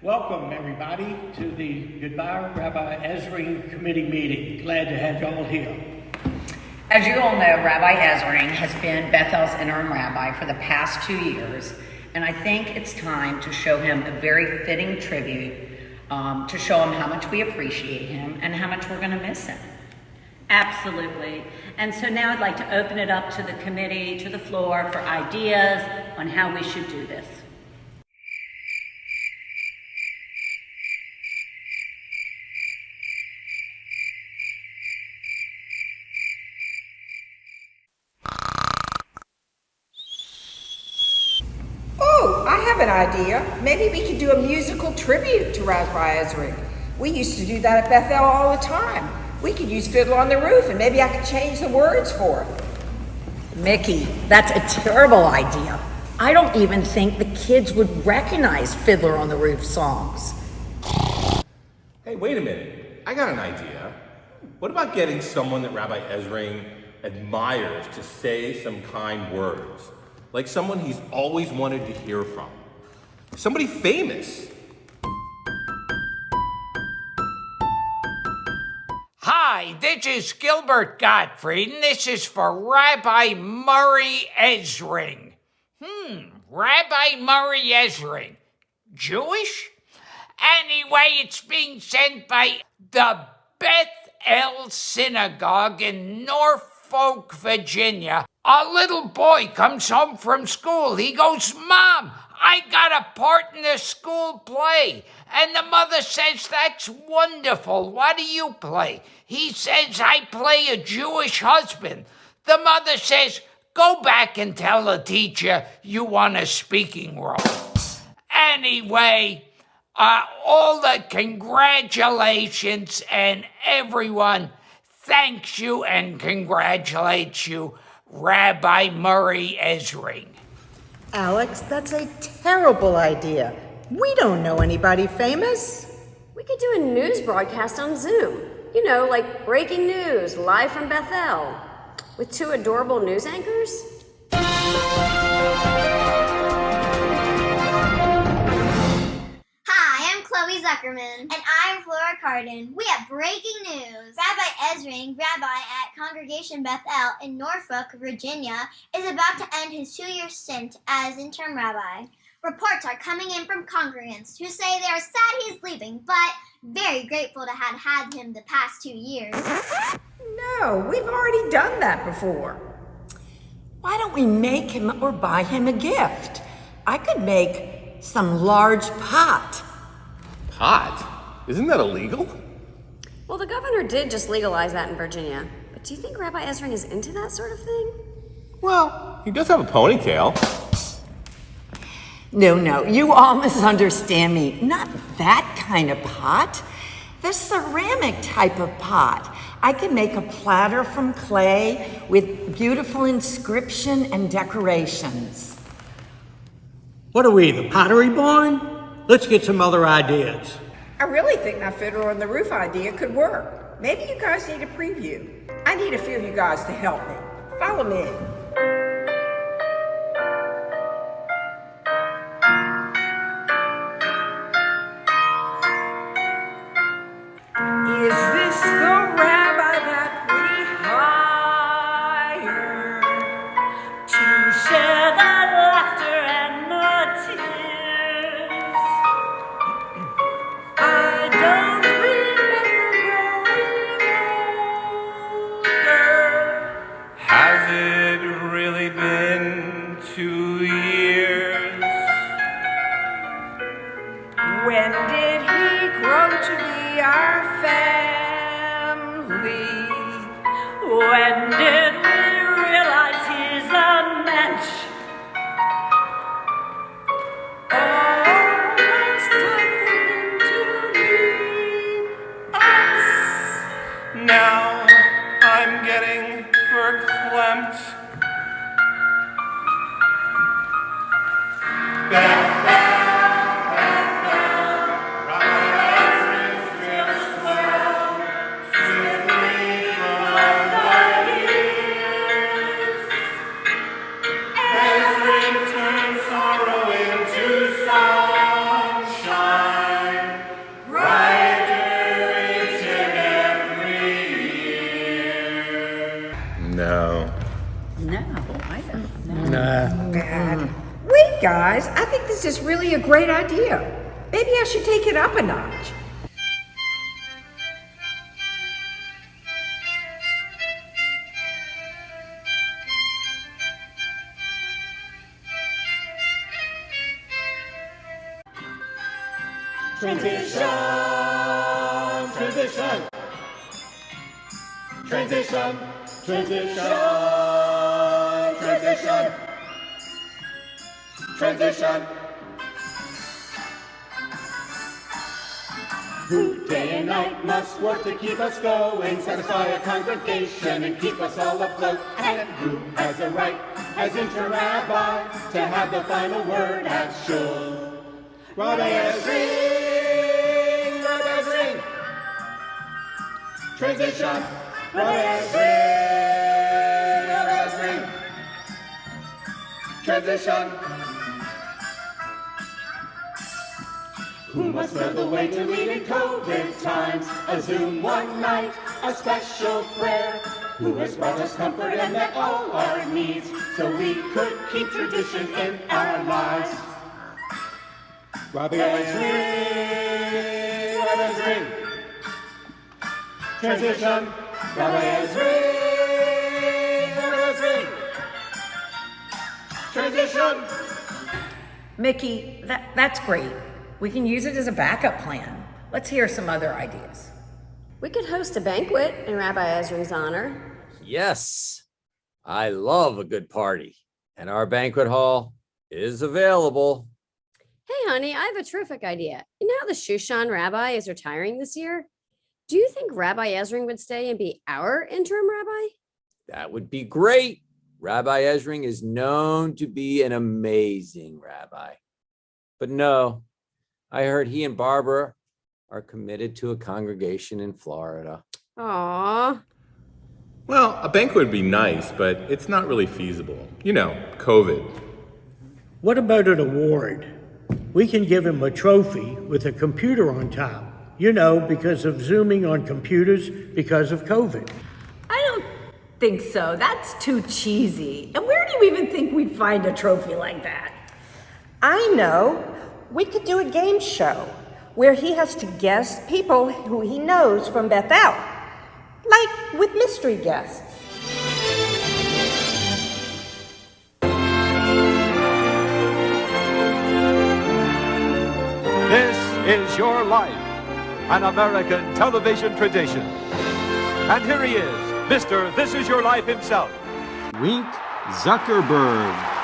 Welcome, everybody, to the Goodbye Rabbi Ezring Committee meeting. Glad to have you all here. As you all know, Rabbi Ezring has been Bethel's interim rabbi for the past 2 years, and I think it's time to show him a very fitting tribute to show him how much we appreciate him and how much we're going to miss him. Absolutely. And so now I'd like to open it up to the committee, to the floor for ideas on how we should do this. Oh, I have an idea. Maybe we could do a musical tribute to Rabbi Ezring. We used to do that at Beth El all the time. We could use Fiddler on the Roof, and maybe I could change the words for it. Mickey, that's a terrible idea. I don't even think the kids would recognize Fiddler on the Roof songs. Hey, wait a minute. I got an idea. What about getting someone that Rabbi Ezring admires to say some kind words? Like someone he's always wanted to hear from. Somebody famous. Hi, this is Gilbert Gottfried, and this is for Rabbi Murray Ezring. Rabbi Murray Ezring. Jewish? Anyway, it's being sent by the Beth El Synagogue in Norfolk, Virginia. A little boy comes home from school. He goes, "Mom, I got a part in the school play." And the mother says, "That's wonderful. What do you play?" He says, "I play a Jewish husband." The mother says, "Go back and tell the teacher you want a speaking role." Anyway, all the congratulations, and everyone thanks you and congratulates you, Rabbi Murray Ezring. Alex, that's a terrible idea. We don't know anybody famous. We could do a news broadcast on Zoom. You know, like breaking news, live from Beth El, with 2 adorable news anchors. Hi, I'm Chloe Zuckerman. And I'm Flora Cardon. We have breaking news. Rabbi Ezring, rabbi at Congregation Beth El in Norfolk, Virginia, is about to end his 2-year stint as interim rabbi. Reports are coming in from congregants who say they are sad he's leaving, but very grateful to have had him the past 2 years. No, we've already done that before. Why don't we make him or buy him a gift? I could make some large pot. Pot? Isn't that illegal? Well, the governor did just legalize that in Virginia. But do you think Rabbi Ezring is into that sort of thing? Well, he does have a ponytail. No, you all misunderstand me. Not that kind of pot. The ceramic type of pot. I could make a platter from clay with beautiful inscription and decorations. What are we, the Pottery Barn? Let's get some other ideas. I really think my Fiddler on the Roof idea could work. Maybe you guys need a preview. I need a few of you guys to help me. Follow me. Is this the rabbi that we hire to share the laughter and the tears? I don't remember growing older. Has it really been 2 years? When did he grow to be our family? When did we realize he's a mensch? Oh, it's time for him to leave us. Now I'm getting verklempt. Ezring turns sorrow into sunshine. think this is really a great idea. Maybe I should take it up a notch. Transition, transition, transition, transition, transition, transition. Who day and night must work to keep us going, satisfy our congregation and keep us all afloat. And who has a right, as interim rabbi, to have the final word at shul? Rabbi Ezring, Rabbi Ezring. Transition, Rabbi Ezring, Rabbi Ezring. Transition. Who must know the way to lead in COVID times? A Zoom one night, a special prayer. Who has brought us comfort and met all our needs, so we could keep tradition in our lives. Rabbi Ezring, Rabbi Ezring. Transition, Rabbi Ezring, Rabbi Ezring. Transition. Mickey, that's great. We can use it as a backup plan. Let's hear some other ideas. We could host a banquet in Rabbi Ezring's honor. Yes, I love a good party, and our banquet hall is available. Hey, honey, I have a terrific idea. You know how the Shushan rabbi is retiring this year? Do you think Rabbi Ezring would stay and be our interim rabbi? That would be great. Rabbi Ezring is known to be an amazing rabbi. But no, I heard he and Barbara are committed to a congregation in Florida. Aww. Well, a banquet would be nice, but it's not really feasible. You know, COVID. What about an award? We can give him a trophy with a computer on top. You know, because of Zooming on computers because of COVID. I don't think so. That's too cheesy. And where do you even think we'd find a trophy like that? I know. We could do a game show where he has to guess people who he knows from Beth El, like with mystery guests. This is Your Life, an American television tradition. And here he is, Mr. This Is Your Life himself, Wink Zuckerberg.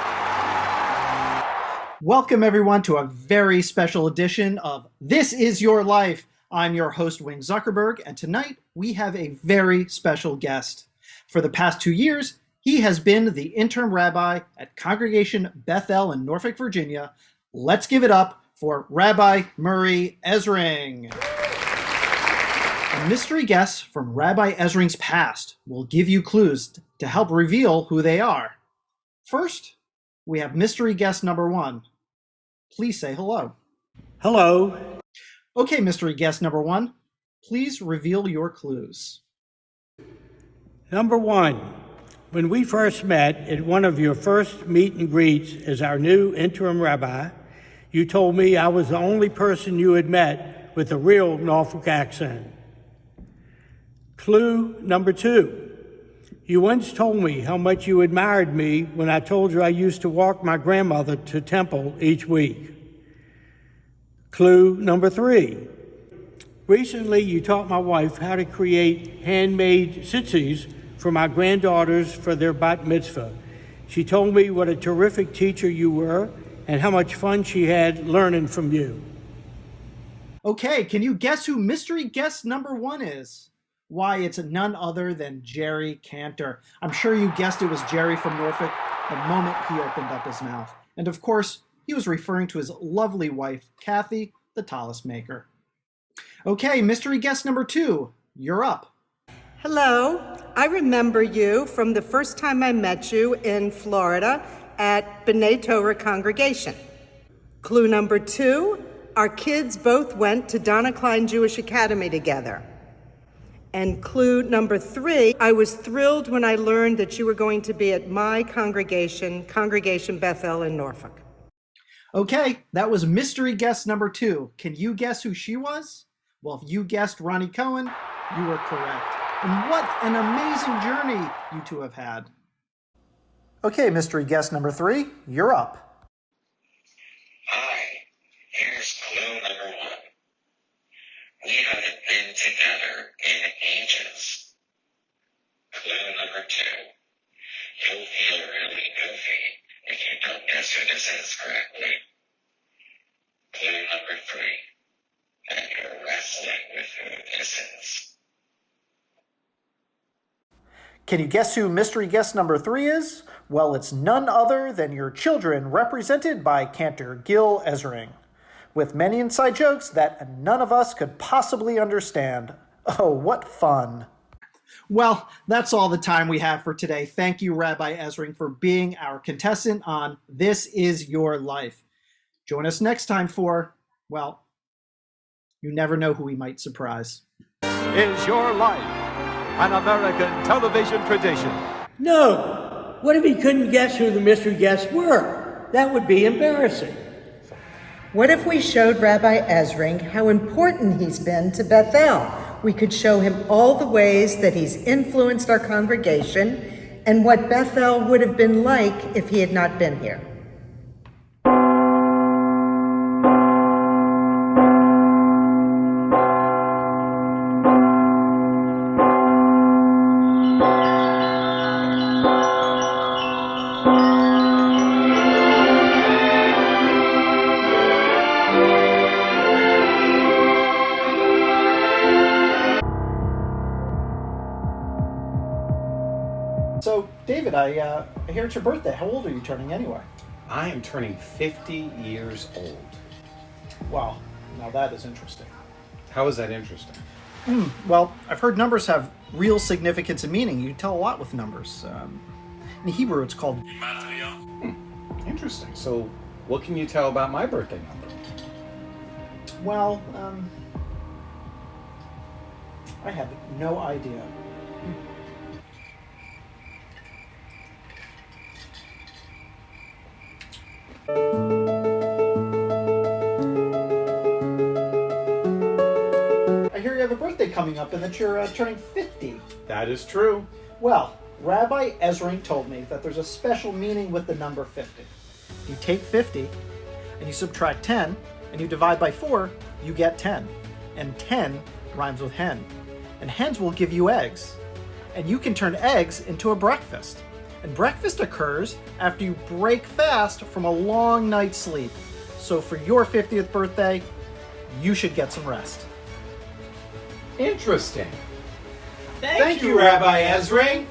Welcome, everyone, to a very special edition of This Is Your Life. I'm your host, Wink Zuckerberg, and tonight we have a very special guest. For the past 2 years, he has been the interim rabbi at Congregation Beth El in Norfolk, Virginia. Let's give it up for Rabbi Murray Ezring. A mystery guest from Rabbi Ezring's past will give you clues to help reveal who they are. First, we have mystery guest number 1. Please say hello. Hello. Okay, mystery guest number 1, please reveal your clues. Number 1, when we first met at one of your first meet and greets as our new interim rabbi, you told me I was the only person you had met with a real Norfolk accent. Clue number 2, you once told me how much you admired me when I told you I used to walk my grandmother to temple each week. Clue number 3, recently you taught my wife how to create handmade tzitzis for my granddaughters for their bat mitzvah. She told me what a terrific teacher you were and how much fun she had learning from you. Okay, can you guess who mystery guest number 1 is? Why, it's none other than Jerry Cantor. I'm sure you guessed it was Jerry from Norfolk the moment he opened up his mouth. And of course, he was referring to his lovely wife, Kathy, the tallis maker. Okay, mystery guest number 2, you're up. Hello, I remember you from the first time I met you in Florida at B'nai Torah Congregation. Clue number 2, our kids both went to Donna Klein Jewish Academy together. And clue number 3, I was thrilled when I learned that you were going to be at my congregation, Congregation Beth El in Norfolk. Okay, that was mystery guest number 2. Can you guess who she was? Well, if you guessed Ronnie Cohen, you were correct. And what an amazing journey you two have had. Okay, mystery guest number 3, you're up. Hi, here's clue number 1. We haven't been together in ages. Clue number 2. You'll feel really goofy if you don't guess who this is correctly. Clue number 3. And you're wrestling with who this is. Can you guess who mystery guest number 3 is? Well, it's none other than your children, represented by Cantor Gil Ezring, with many inside jokes that none of us could possibly understand. Oh, what fun. Well, that's all the time we have for today. Thank you, Rabbi Ezring, for being our contestant on This Is Your Life. Join us next time for, well, you never know who we might surprise. Is Your Life an American television tradition? No. What if he couldn't guess who the mystery guests were? That would be embarrassing. What if we showed Rabbi Ezring how important he's been to Beth El? We could show him all the ways that he's influenced our congregation and what Beth El would have been like if he had not been here. So, David, I hear it's your birthday. How old are you turning anyway? I am turning 50 years old. Wow, now that is interesting. How is that interesting? Well, I've heard numbers have real significance and meaning. You tell a lot with numbers. In Hebrew, it's called... Interesting. So, what can you tell about my birthday number? Well, I have no idea. I hear you have a birthday coming up and that you're turning 50. That is true. Well, Rabbi Ezring told me that there's a special meaning with the number 50. You take 50 and you subtract 10 and you divide by 4, you get 10. And 10 rhymes with hen. And hens will give you eggs. And you can turn eggs into a breakfast. And breakfast occurs after you break fast from a long night's sleep. So for your 50th birthday, you should get some rest. Interesting. Thank you, Rabbi Ezring.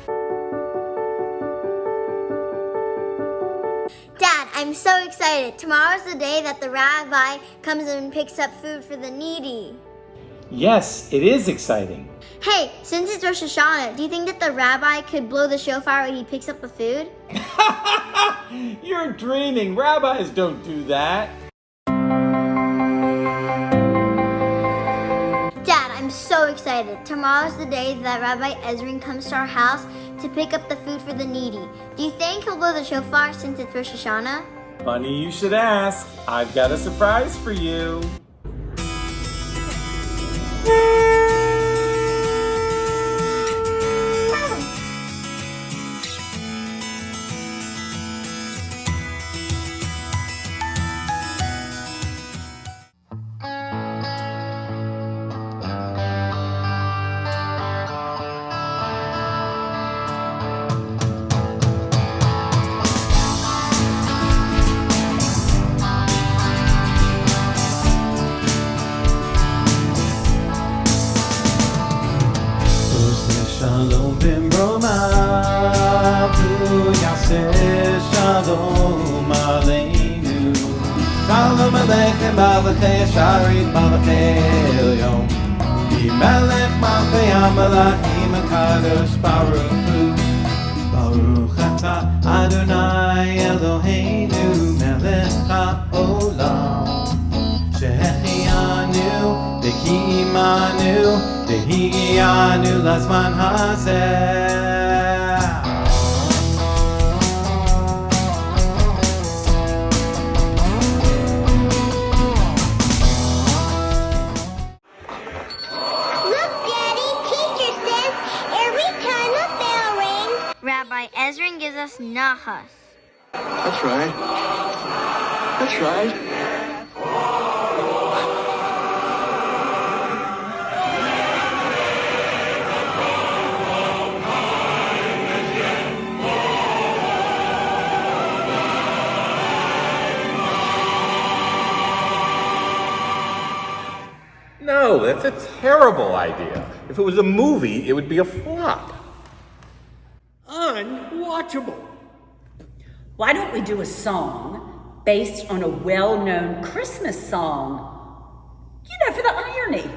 Dad, I'm so excited. Tomorrow's the day that the rabbi comes and picks up food for the needy. Yes, it is exciting. Hey, since it's Rosh Hashanah, do you think that the rabbi could blow the shofar when he picks up the food? You're dreaming. Rabbis don't do that. Dad, I'm so excited. Tomorrow's the day that Rabbi Ezring comes to our house to pick up the food for the needy. Do you think he'll blow the shofar since it's Rosh Hashanah? Funny you should ask. I've got a surprise for you. Shalom bimbroma, tu yaseh shalom aleinu. Shalom aleichem malachei sharit malachei elyon. Melech malchei hamelachim hakadosh baruch hu. Baruch atah Adonai Eloheinu melech haolam. Shehechianu v'kiimanu V'higianu lazman hazeh. Rabbi Ezring gives us nachas. That's right. That's right. No, that's a terrible idea. If it was a movie, it would be a flop. Unwatchable. Why don't we do a song based on a well-known Christmas song? You know, for the irony.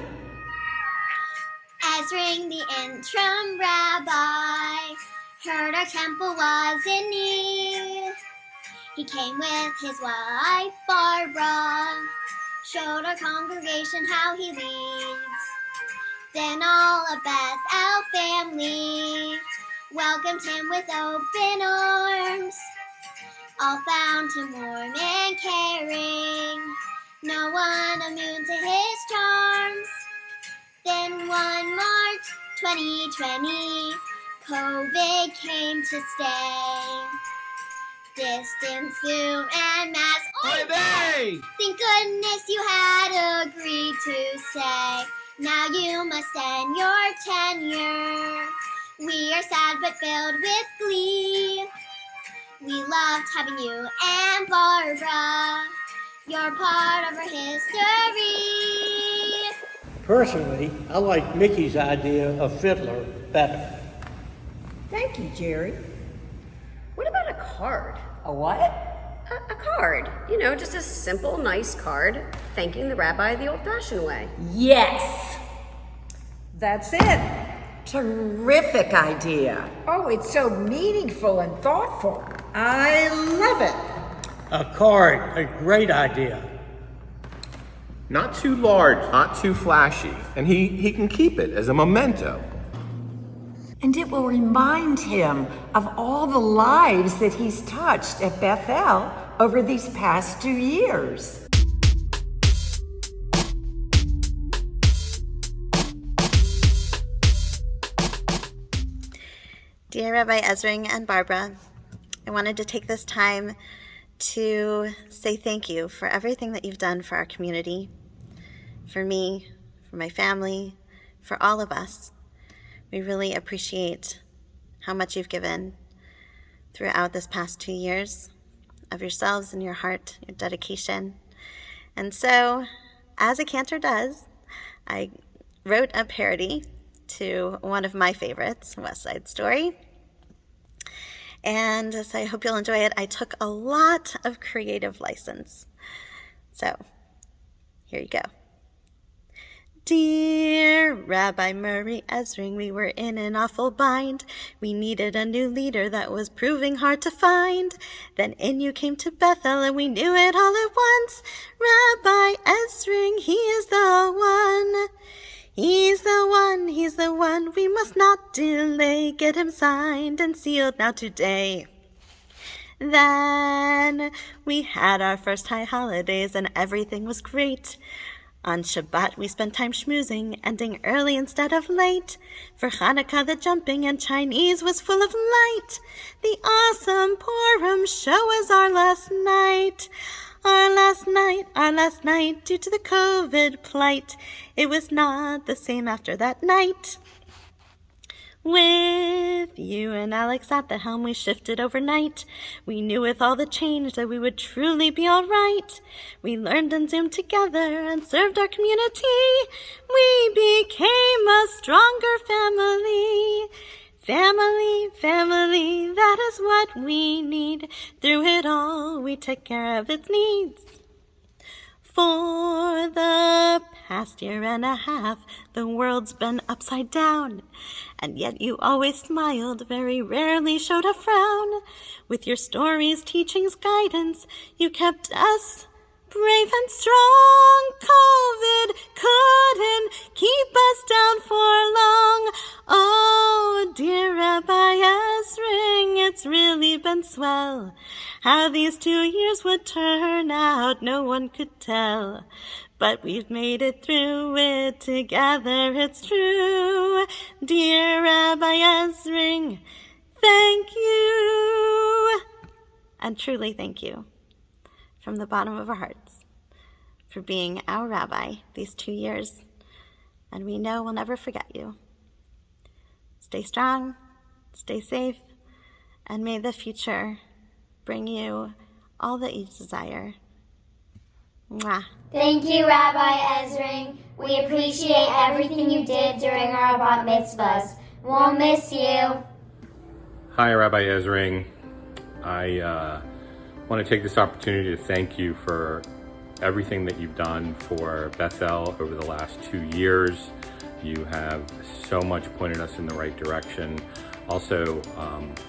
Ezring, the interim rabbi, heard our temple was in need. He came with his wife, Barbara, showed our congregation how he leads. Then all of Beth El family welcomed him with open arms. All found him warm and caring, no one immune to his charms. Then 1 March 2020, COVID came to stay. Distance, Zoom, and mask. Hey! Thank goodness you had agreed to stay. Now you must end your tenure. We are sad but filled with glee. We loved having you and Barbara. You're part of our history. Personally, I like Mickey's idea of fiddler better. Thank you, Jerry. What about a card? A what? A card. You know, just a simple, nice card thanking the rabbi the old-fashioned way. Yes. That's it. Terrific idea. Oh, it's so meaningful and thoughtful. I love it. A card, a great idea. Not too large, not too flashy, and he can keep it as a memento. And it will remind him of all the lives that he's touched at Beth El over these past 2 years. Dear Rabbi Ezring and Barbara, I wanted to take this time to say thank you for everything that you've done for our community, for me, for my family, for all of us. We really appreciate how much you've given throughout this past 2 years of yourselves and your heart, your dedication. And so, as a cantor does, I wrote a parody to one of my favorites, West Side Story. And so I hope you'll enjoy it. I took a lot of creative license. So, here you go. Dear Rabbi Murray Ezring, we were in an awful bind. We needed a new leader that was proving hard to find. Then in you came to Beth El and we knew it all at once. Rabbi Ezring, he is the one. He's the one, we must not delay. Get him signed and sealed now today. Then we had our first high holidays and everything was great. On Shabbat we spent time schmoozing, ending early instead of late. For Hanukkah the jumping and Chinese was full of light. The awesome Purim show was our last night. Our last night, due to the COVID plight. It was not the same after that night. With you and Alex at the helm, we shifted overnight. We knew with all the change that we would truly be all right. We learned and Zoomed together and served our community. We became a stronger family. Family, that is what we need. Through it all, we take care of its needs. For the past year and a half, the world's been upside down. And yet you always smiled, very rarely showed a frown. With your stories, teachings, guidance, you kept us brave and strong. COVID couldn't keep us down for long. Oh, dear Rabbi Ezring, it's really been swell. How these 2 years would turn out, no one could tell. But we've made it through it together, it's true. Dear Rabbi Ezring, Thank you! And truly thank you from the bottom of our hearts for being our rabbi these 2 years. And we know we'll never forget you. Stay strong, stay safe, and may the future bring you all that you desire. Mwah. Thank you, Rabbi Ezring. We appreciate everything you did during our bat mitzvahs. We'll miss you. Hi, Rabbi Ezring. I want to take this opportunity to thank you for everything that you've done for Beth El over the last 2 years. You have so much pointed us in the right direction. Also,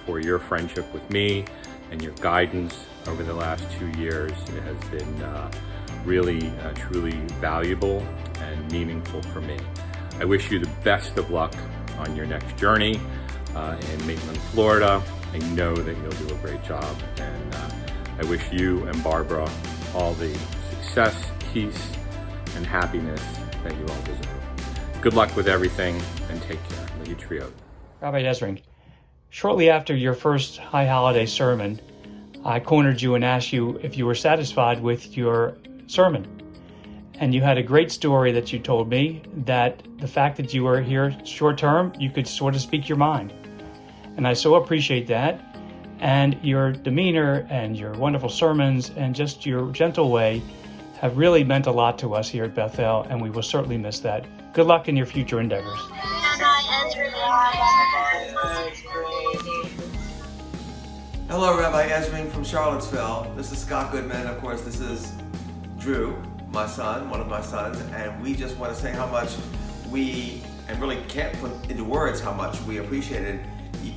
for your friendship with me and your guidance over the last 2 years. It has been really, truly valuable and meaningful for me. I wish you the best of luck on your next journey in Maitland, Florida. I know that you'll do a great job, and I wish you and Barbara all the success, peace, and happiness that you all deserve. Good luck with everything, and take care. Lady Trio. Rabbi Ezring, shortly after your first High Holiday sermon, I cornered you and asked you if you were satisfied with your sermon. And you had a great story that you told me, that the fact that you were here short term, you could sort of speak your mind. And I so appreciate that. And your demeanor and your wonderful sermons and just your gentle way have really meant a lot to us here at Beth El, and we will certainly miss that. Good luck in your future endeavors. Hello, Rabbi Ezring from Charlottesville. This is Scott Goodman. Of course, this is Drew, my son, one of my sons, and we just want to say how much we, and really can't put into words how much we appreciated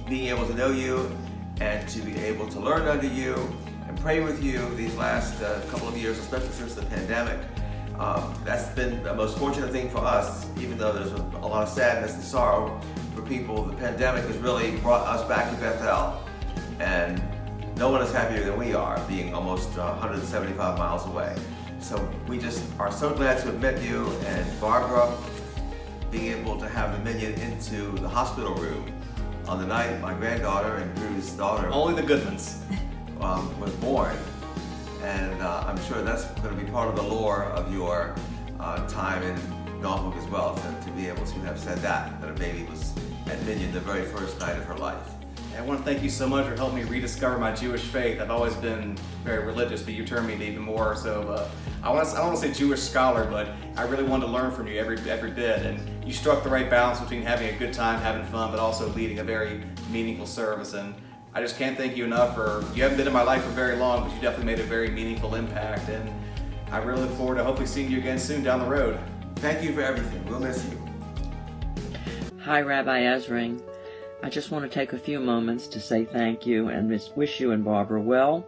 being able to know you and to be able to learn under you and pray with you these last couple of years, especially since the pandemic. That's been the most fortunate thing for us, even though there's a lot of sadness and sorrow for people. The pandemic has really brought us back to Beth El, and no one is happier than we are, being almost 175 miles away. So we just are so glad to have met you, and Barbara, being able to have the minion into the hospital room on the night my granddaughter and Drew's daughter, only the Goodmans, was born. And I'm sure that's going to be part of the lore of your time in Norfolk as well, to be able to have said that a baby was at Minion the very first night of her life. I want to thank you so much for helping me rediscover my Jewish faith. I've always been very religious, but you turned me into even more. So I don't want to say Jewish scholar, but I really wanted to learn from you every bit. And you struck the right balance between having a good time, having fun, but also leading a very meaningful service. And I just can't thank you enough you haven't been in my life for very long, but you definitely made a very meaningful impact. And I really look forward to hopefully seeing you again soon down the road. Thank you for everything. We'll miss you. Hi, Rabbi Ezring. I just want to take a few moments to say thank you and wish you and Barbara well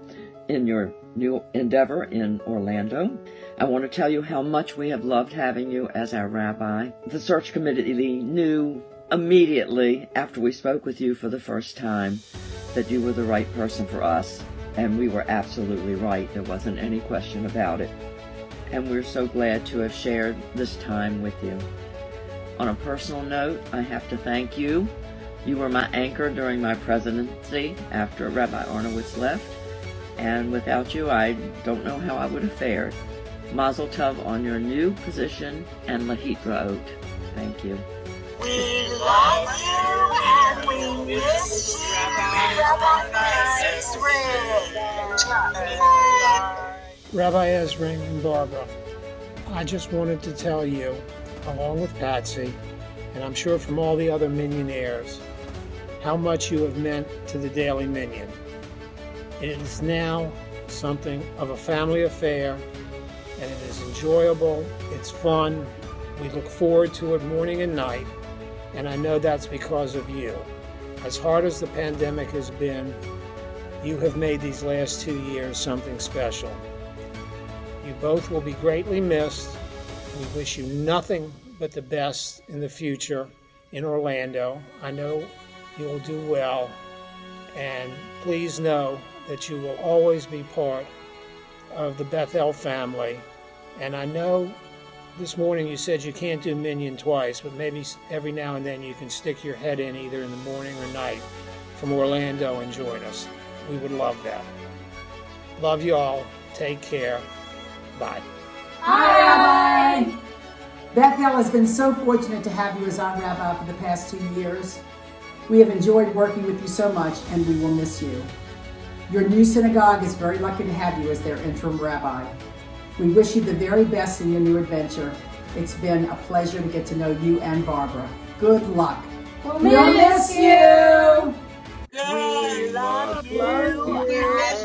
in your new endeavor in Orlando. I want to tell you how much we have loved having you as our rabbi. The search committee knew immediately after we spoke with you for the first time that you were the right person for us, and we were absolutely right. There wasn't any question about it. And we're so glad to have shared this time with you. On a personal note, I have to thank you. You were my anchor during my presidency after Rabbi Arnowitz left, and without you, I don't know how I would have fared. Mazel tov on your new position, and lahitraot. Thank you. We love you and we miss you, Rabbi Ezring. Rabbi Ezring and Barbara, I just wanted to tell you, along with Patsy, and I'm sure from all the other Minionaires, how much you have meant to the Daily Minion. It is now something of a family affair, and it is enjoyable, it's fun, we look forward to it morning and night, and I know that's because of you. As hard as the pandemic has been, you have made these last 2 years something special. You both will be greatly missed. We wish you nothing but the best in the future in Orlando. I know you will do well, and please know that you will always be part of the Beth El family. And I know this morning you said you can't do Minion twice, but maybe every now and then you can stick your head in either in the morning or night from Orlando and join us. We would love that. Love you all. Take care. Bye. Hi, Rabbi! Beth El has been so fortunate to have you as our rabbi for the past 2 years. We have enjoyed working with you so much, and we will miss you. Your new synagogue is very lucky to have you as their interim rabbi. We wish you the very best in your new adventure. It's been a pleasure to get to know you and Barbara. Good luck. We'll miss you! We love you. We'll miss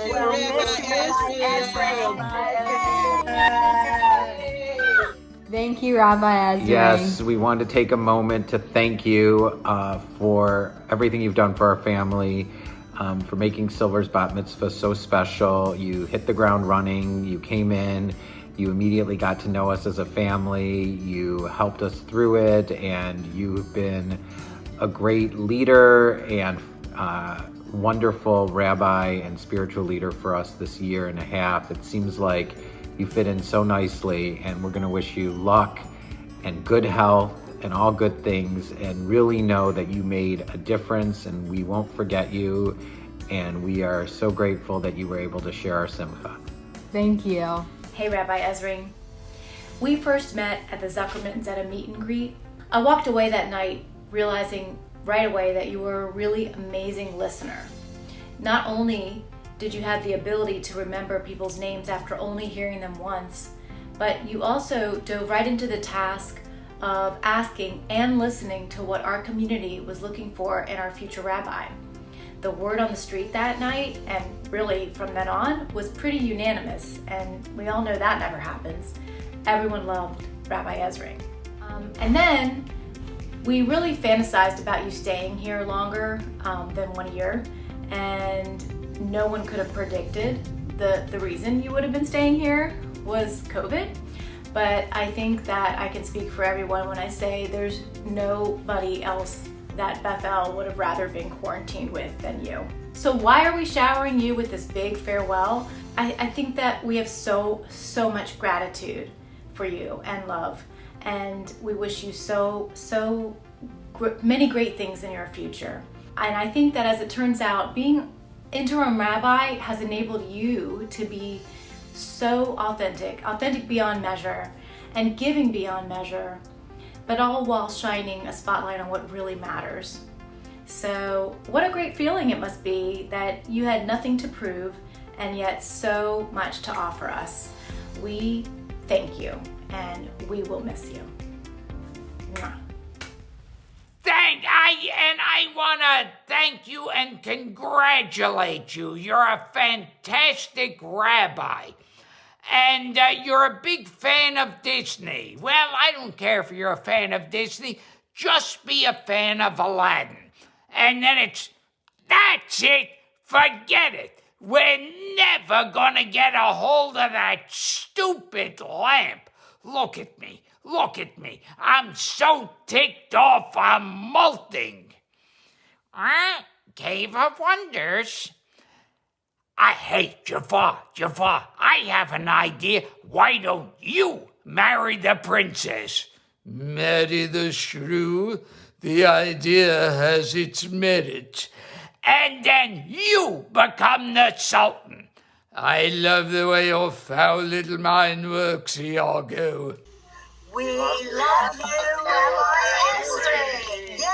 Thank you, Rabbi Ezring. Yes, we want to take a moment to thank you for everything you've done for our family, for making Silver's bat mitzvah so special. You hit the ground running. You came in. You immediately got to know us as a family. You helped us through it, and you've been a great leader and wonderful rabbi and spiritual leader for us this year and a half. It seems like you fit in so nicely, and we're going to wish you luck and good health and all good things, and really know that you made a difference, and we won't forget you, and we are so grateful that you were able to share our simcha. Thank you. Hey, Rabbi Ezring. We first met at the Zuckermans at a meet and greet. I walked away that night realizing right away that you were a really amazing listener. Not only did you have the ability to remember people's names after only hearing them once, but you also dove right into the task of asking and listening to what our community was looking for in our future rabbi. The word on the street that night, and really from then on, was pretty unanimous, and we all know that never happens. Everyone loved Rabbi Ezring. And then we really fantasized about you staying here longer than 1 year, and no one could have predicted the reason you would have been staying here was COVID. But I think that I can speak for everyone when I say there's nobody else that Beth El would have rather been quarantined with than you. So why are we showering you with this big farewell? I think that we have so much gratitude for you and love, and we wish you so many great things in your future. And I think that as it turns out, being interim rabbi has enabled you to be so authentic beyond measure and giving beyond measure, but all while shining a spotlight on what really matters. So what a great feeling it must be that you had nothing to prove and yet so much to offer us. We thank you, and we will miss you. Mwah. I want to thank you and congratulate you. You're a fantastic rabbi. And you're a big fan of Disney. Well, I don't care if you're a fan of Disney. Just be a fan of Aladdin. And then that's it. Forget it. We're never gonna get a hold of that stupid lamp. Look at me. I'm so ticked off, I'm molting. Cave of Wonders. Hey, Jafar, I have an idea. Why don't you marry the princess? Marry the shrew? The idea has its merit. And then you become the sultan. I love the way your foul little mind works, Iago. We love you, Rabbi Ezring. Yay!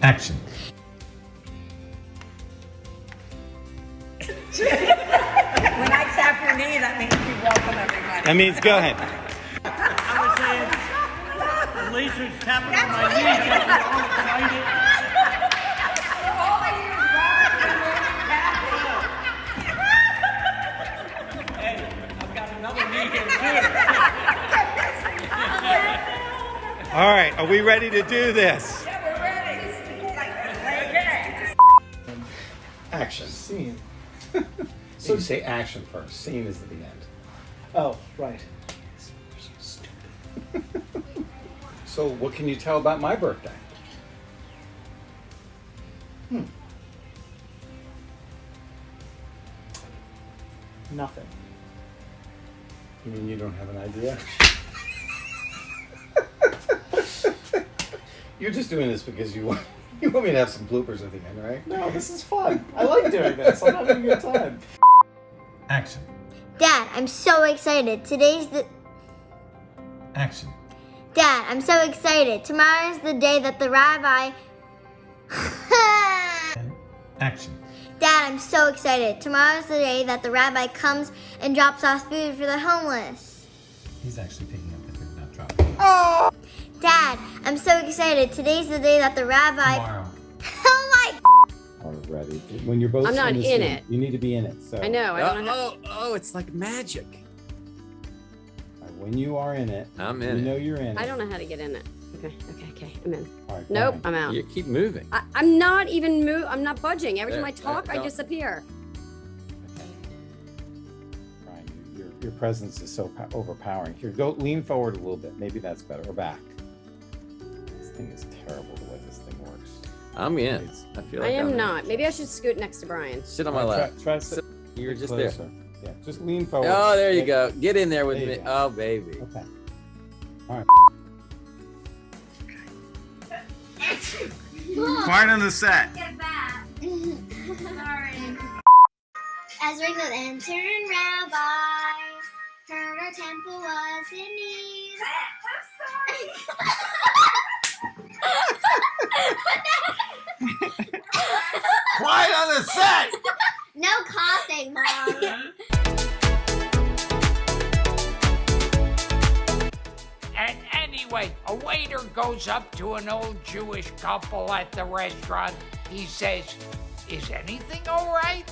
Action. When I tap your knee, that means you welcome everybody. That means go ahead. I was saying, Lisa's tapping on my knees. I'm all excited. Hey, I've got another knee here too. All right, are we ready to do this? Yeah, we're ready. Action. Scene. So you say action first. Scene is at the end. Oh, right. So what can you tell about my birthday? Nothing. You mean you don't have an idea? You're just doing this because you want me to have some bloopers at the end, right? No, this is fun. I like doing this. I'm having a good time. Action. Dad, I'm so excited. Today's the... Action. Dad, I'm so excited. Tomorrow's the day that the rabbi... Action. Dad, I'm so excited. Tomorrow's the day that the rabbi comes and drops off food for the homeless. He's actually picking up the food, not dropping. Dad, I'm so excited. Today's the day that the rabbi... Tomorrow. Oh my... Already. When you're both I'm not the in scene, it. You need to be in it. So I know. I don't know. Oh, it's like magic. when you are in it, I'm in you it. know you're in I it. don't know how to get in it. Okay. I'm in. All right, Nope, fine. I'm out. You keep moving. I'm not even I'm not budging. Every time I There, talk, I don't. disappear. Brian, your presence is so overpowering. Here, lean forward a little bit. Maybe that's better. Or back. This thing is terrible the way this thing works. I'm in. I feel like I am I'm in. not. Maybe I should scoot next to Brian. Sit on my All right, lap. Try to sit You're just closer. there. Yeah, just lean forward. Oh, there you go. Get in there with There you me. go. Oh, baby. Okay. All right. Quiet on the set. Get back. Sorry. Ezring the interim rabbi heard our temple was in need. Quiet on the set. No coughing, Mom. And anyway, a waiter goes up to an old Jewish couple at the restaurant. He says, "Is anything all right?"